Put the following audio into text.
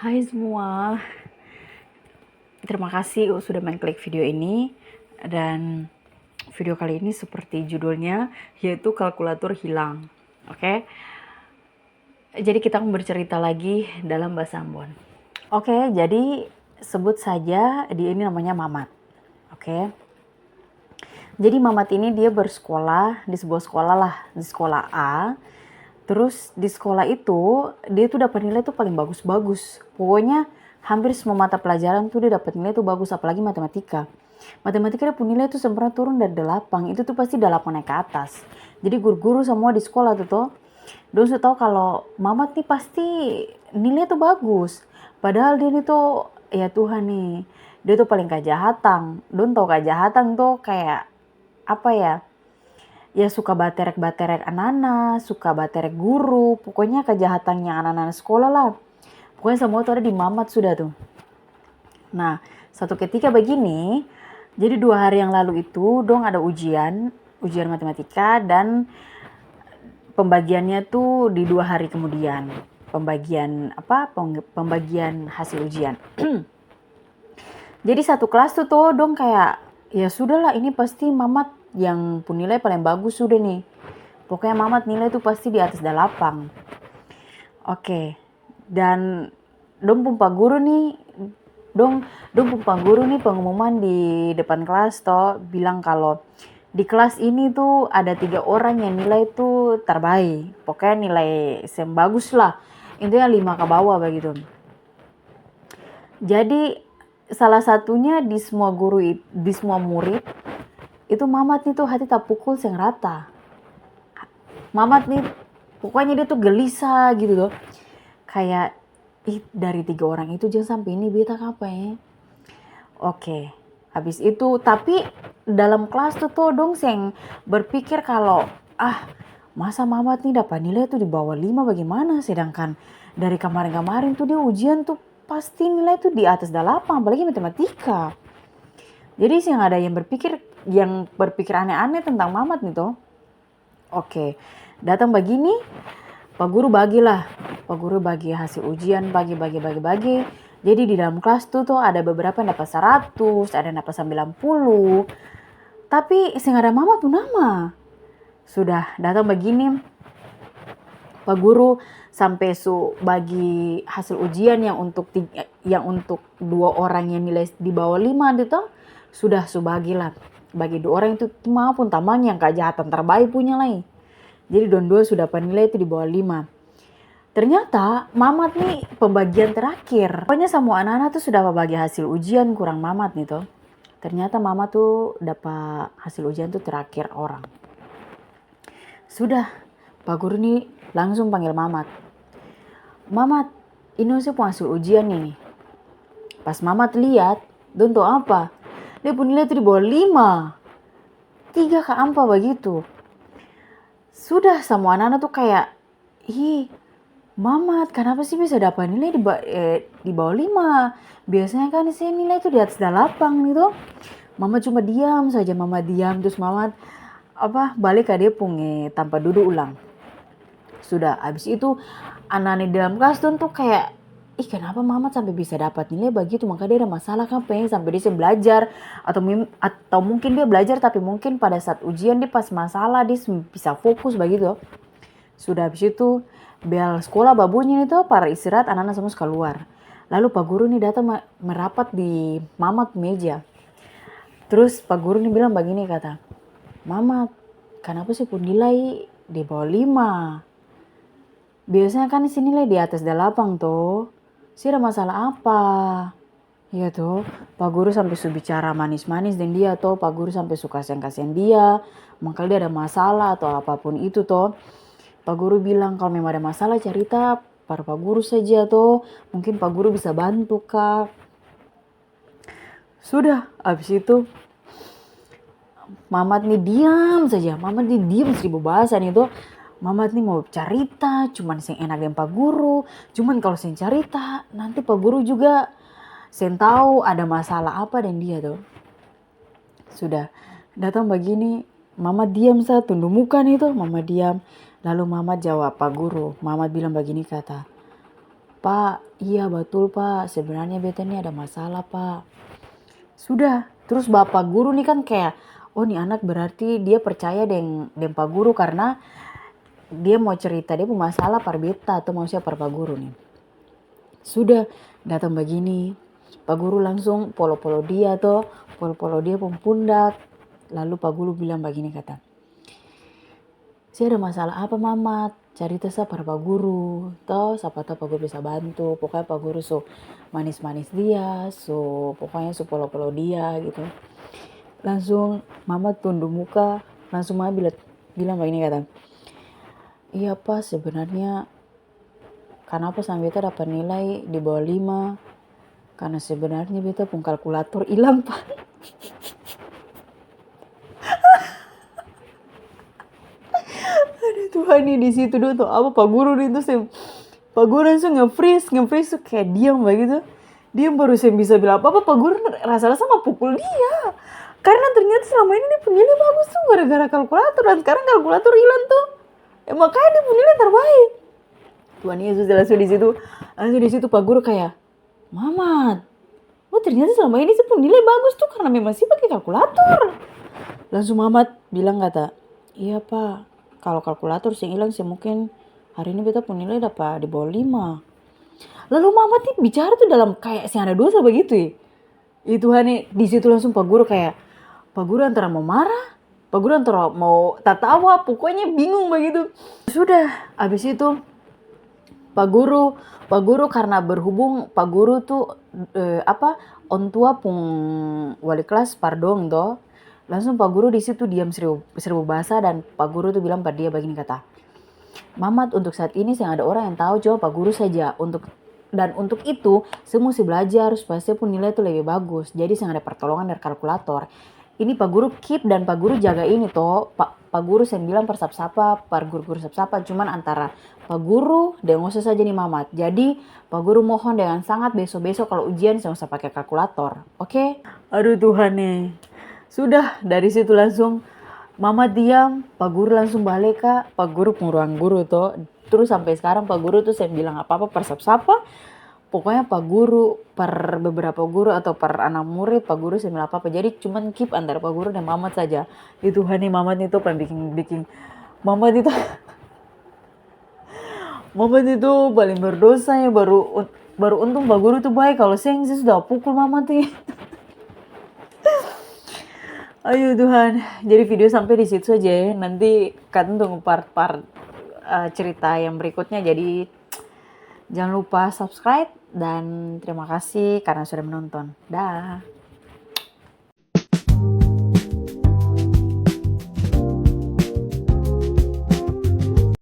Hai semua, terima kasih sudah mengklik video ini. Dan video kali ini seperti judulnya, yaitu kalkulator hilang. Oke, jadi kita akan bercerita lagi dalam bahasa Ambon. Oke, jadi sebut saja dia ini namanya Mamat. Oke, jadi Mamat ini dia bersekolah di sebuah sekolah lah, di sekolah A. Terus di sekolah itu dia tuh dapat nilai tuh paling bagus-bagus. Pokoknya hampir semua mata pelajaran tuh dia dapat nilai tuh bagus, apalagi matematika. Matematika dia punya nilai tuh sempurna turun dari 8, itu tuh pasti 8 naik ke atas. Jadi guru-guru semua di sekolah tuh sudah tahu kalau Mamat nih pasti nilai tuh bagus. Padahal dia nih tuh, ya Tuhan nih, dia tuh paling kajahatan. Don tau kajahatan tuh kayak apa ya? Ya suka baterek-baterek anak-anak, suka baterek guru, pokoknya kejahatannya anak-anak sekolah lah. Pokoknya semua tuh ada di Mamat sudah tuh. Nah, satu ketika begini, jadi 2 hari yang lalu itu dong ada ujian matematika, dan pembagiannya tuh di 2 hari kemudian. Pembagian hasil ujian. Jadi satu kelas tuh dong kayak, ya sudahlah ini pasti Mamat yang pun nilai paling bagus sudah nih. Pokoknya Mamat nilai tuh pasti di atas 8. Oke. Dan dong pak guru nih, dong pak guru nih pengumuman di depan kelas toh bilang kalau di kelas ini tuh ada 3 orang yang nilai tuh terbaik. Pokoknya nilai bagus lah. Intinya 5 ke bawah begitu. Jadi salah satunya di semua murid itu Mamat nih tuh hati tak pukul seng rata. Mamat nih pokoknya dia tuh gelisah gitu loh. Kayak dari 3 orang itu jangan sampai ini beta apa ya. Oke. Habis itu tapi dalam kelas tuh dong seng berpikir kalau masa Mamat nih dapat nilai tuh di bawah 5 bagaimana, sedangkan dari kemarin-kemarin tuh dia ujian tuh pasti nilai tuh di atas 8, apalagi matematika. Jadi sih ada yang berpikir aneh-aneh tentang Mamat nih toh. Oke, datang begini, Pak Guru bagilah. Pak Guru bagi hasil ujian, bagi. Jadi di dalam kelas tuh ada beberapa yang dapat 100, ada yang dapat 90. Tapi sing ada Mamat tuh nama. Sudah datang begini, Pak Guru sampai bagi hasil ujian yang untuk 2 orang yang nilai di bawah 5 itu sudah bagilah. Bagi 2 orang itu maupun taman yang kejahatan terbaik punya lagi. Jadi dua sudah penilai itu di bawah 5. Ternyata Mamat nih pembagian terakhir. Pokoknya semua anak-anak tuh sudah bagi hasil ujian, kurang Mamat nih toh. Ternyata Mamat tuh dapat hasil ujian tuh terakhir orang. Sudah, Pak Guru nih langsung panggil Mamat. Mamat, ini saya punya hasil ujian nih. Pas Mamat lihat, don tau apa? Dia pun nilai itu di bawah 5. 3 ke 4 begitu. Sudah semua anak-anak tuh kayak, Mamat, kenapa sih bisa dapat nilai di bawah 5? Biasanya kan saya nilai itu di atas 8 gitu. Mamat cuma diam saja, Mamat diam. Terus Mamat balik ke dia punya tanpa duduk ulang. Sudah, habis itu anak-anak di dalam kelas tuh kayak, kenapa Mamat sampai bisa dapat nilai begitu? Maka dia ada masalah kan, pengen sampai dia belajar atau mungkin dia belajar tapi mungkin pada saat ujian dia pas masalah dia bisa fokus begitu. Sudah, habis itu bel sekolah babunyi itu para istirahat, anak-anak semua keluar. Lalu Pak Guru nih datang merapat di Mamat meja. Terus Pak Guru nih bilang begini, kata, Mamat, kenapa sih pun nilai di bawah 5? Biasanya kan sini nilai di atas 8 toh. Sih ada masalah apa? Ya toh, Pak Guru sampai bicara manis-manis dengan dia toh. Pak Guru sampai suka kasihan dia. Maka dia ada masalah atau apapun itu toh. Pak Guru bilang kalau memang ada masalah cerita pada Pak Guru saja toh. Mungkin Pak Guru bisa bantu kak. Sudah, habis itu Mamat nih diam saja. Mamat nih diam 1000 bahasan itu. Mamat nih mau cerita, cuman sing enak dengan Pak Guru. Cuman kalau sing cerita, nanti Pak Guru juga sing tahu ada masalah apa dengan dia tuh. Sudah, datang begini, Mamat diam saja, tunduk muka nih tuh, Mamat diam. Lalu Mamat jawab Pak Guru. Mamat bilang begini, kata, Pak, iya betul Pak, sebenarnya beta ini ada masalah Pak. Sudah, terus bapak guru nih kan kayak, oh nih anak berarti dia percaya dengan pak guru karena dia mau cerita dia punya masalah par beta atau mau siapa par pak guru nih. Sudah datang begini, pak guru langsung polo-polo dia toh, polo-polo dia pun pundak. Lalu pak guru bilang begini kata, saya ada masalah apa Mamat? Cari tesa par pak guru, toh siapa tahu pak guru bisa bantu. Pokoknya pak guru so manis-manis dia, so pokoknya so polo-polo dia gitu. Langsung Mamat tunduk muka, langsung Mama bilang begini kata, iya Pak sebenarnya kenapa sama beta dapat nilai di bawah 5? Karena sebenarnya beta pun kalkulator hilang Pak. Aduh Tuhan nih di situ tuh apa Pak Guru itu Pak Guru langsung nge-freeze tuh kayak diam begitu. Diam baru saya bisa bilang apa Pak Guru rasa-rasa mau pukul dia. Karena ternyata selama ini dia penilai bagus tuh gara-gara kalkulator dan sekarang kalkulator hilang tuh. Makanya dia penilai terbaik. Tuhan Yesus langsung di situ Pak Guru kayak, Mamat, oh ternyata selama ini sih penilai bagus tuh karena memang sih pakai kalkulator. Langsung Mamat bilang kata, iya Pak, kalau kalkulator sih hilang sih mungkin hari ini beta pun nilai dapat di bawah 5. Lalu Mamat nih bicara tuh dalam kayak si ada dosa begitu ya. Itu Hani di situ langsung Pak Guru kayak, Pak Guru antara mau marah, Pak Guru antara mau tertawa, pokoknya bingung begitu. Sudah, habis itu Pak Guru karena berhubung Pak Guru tuh on tua pun wali kelas pardon toh. Langsung Pak Guru di situ diam seribu bahasa dan Pak Guru tuh bilang pada dia begini kata, Mamat untuk saat ini saya ada orang yang tahu coba Pak Guru saja untuk itu saya mesti belajar supaya saya pun nilai itu lebih bagus. Jadi saya ada pertolongan dari kalkulator. Ini Pak Guru keep dan Pak Guru jaga ini toh. Pak Guru saya bilang persap-sapa, Pak Guru sapa-sapa cuman antara Pak Guru dan usah saja nih Mamat. Jadi Pak Guru mohon dengan sangat besok-besok kalau ujian saya usah pakai kalkulator. Oke? Aduh Tuhan nih. Sudah dari situ langsung Mama diam, Pak Guru langsung balik Kak. Pak Guru penguruan guru toh. Terus sampai sekarang Pak Guru tuh saya bilang apa-apa persap-sapa. Pokoknya Pak Guru, per beberapa guru atau per anak murid Pak Guru saya bilang apa-apa. Jadi cuman keep antara Pak Guru dan Mamat saja. Itu Hani Mamat itu pengen bikin Mamat itu Mamat itu paling berdosa ya baru untung Pak Guru tuh baik. Kalau saya sudah pukul Mamat nih. Ayo Tuhan, jadi video sampai di situ aja ya. Nanti kan tunggu part-part cerita yang berikutnya. Jadi jangan lupa subscribe dan terima kasih karena sudah menonton. Dah.